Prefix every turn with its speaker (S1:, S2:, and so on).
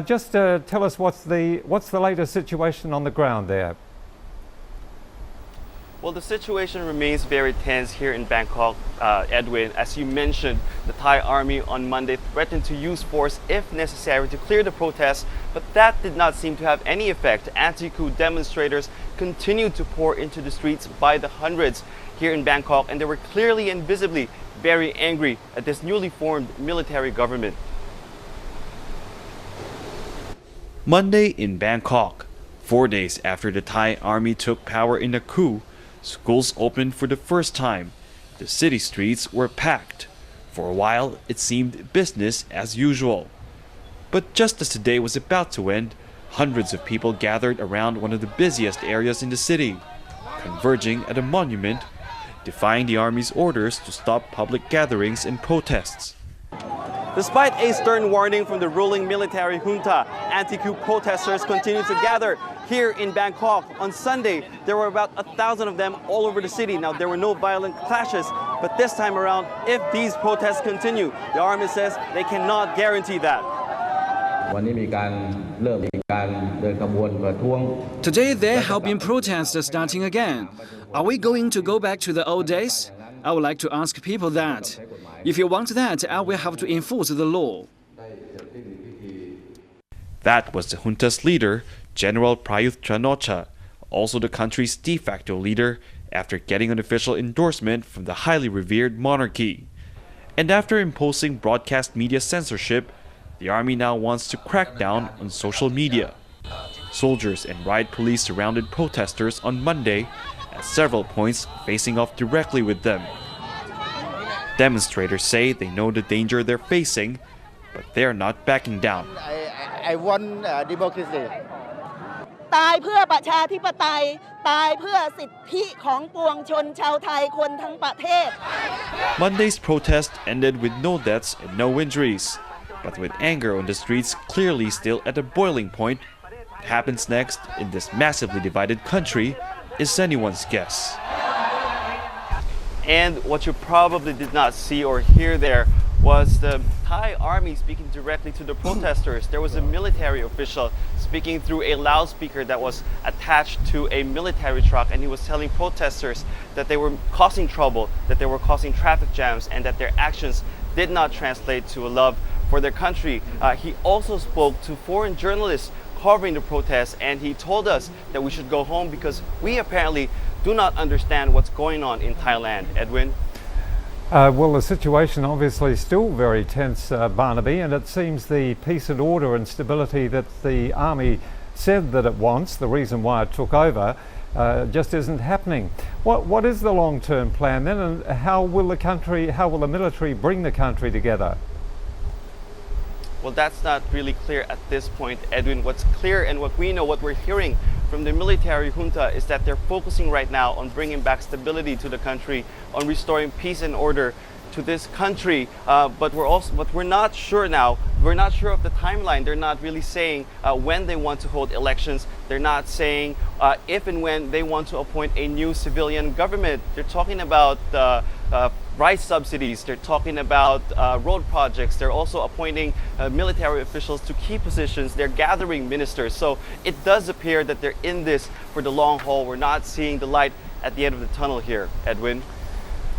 S1: Just tell us what's the latest situation on the ground there.
S2: Well, the situation remains very tense here in Bangkok, Edwin. As you mentioned, the Thai army on Monday threatened to use force if necessary to clear the protests, but that did not seem to have any effect. Anti-coup demonstrators continued to pour into the streets by the hundreds here in Bangkok, and they were clearly and visibly very angry at this newly formed military government. Monday in Bangkok, 4 days after the Thai army took power in a coup, schools opened for the first time. The city streets were packed. For a while, it seemed business as usual. But just as the day was about to end, hundreds of people gathered around one of the busiest areas in the city, converging at a monument, defying the army's orders to stop public gatherings and protests. Despite a stern warning from the ruling military junta, anti-coup protesters continue to gather here in Bangkok. On Sunday, there were about 1,000 of them all over the city. Now, there were no violent clashes, but this time around, if these protests continue, the army says they cannot guarantee that.
S3: Today, there have been protests starting again. Are we going to go back to the old days? I would like to ask people that. If you want that, I will have to enforce the law.
S2: That was the junta's leader, General Prayuth Chan-o-cha, also the country's de facto leader, after getting an official endorsement from the highly revered monarchy. And after imposing broadcast media censorship, the army now wants to crack down on social media. Soldiers and riot police surrounded protesters on Monday, at several points facing off directly with them. Demonstrators say they know the danger they're facing, but they're not backing down.
S4: I want democracy.
S5: ตายเพื่อประชาธิปไตยตายเพื่อสิทธิของปวงชนชาวไทยคนทั้งประเทศ
S2: Monday's protest ended with no deaths and no injuries, but with anger on the streets clearly still at a boiling point. What happens next in this massively divided country is anyone's guess. And what you probably did not see or hear there was the Thai army speaking directly to the protesters. There was a military official speaking through a loudspeaker that was attached to a military truck, and he was telling protesters that they were causing trouble, that they were causing traffic jams, and that their actions did not translate to a love for their country. He also spoke to foreign journalists covering the protests, and he told us that we should go home because we apparently do not understand what's going on in Thailand. Edwin?
S1: Well, the situation obviously is still very tense, Barnaby, and it seems the peace and order and stability that the army said that it wants, the reason why it took over, just isn't happening. What is the long-term plan then, and how will the military bring the country together?
S2: Well, that's not really clear at this point, Edwin. What's clear and what we know, what we're hearing from the military junta is that they're focusing right now on bringing back stability to the country, on restoring peace and order to this country. But we're not sure now. We're not sure of the timeline. They're not really saying when they want to hold elections. They're not saying if and when they want to appoint a new civilian government. They're talking about rice subsidies. They're talking about road projects. They're also appointing military officials to key positions. They're gathering ministers. So it does appear that they're in this for the long haul. We're not seeing the light at the end of the tunnel here, Edwin.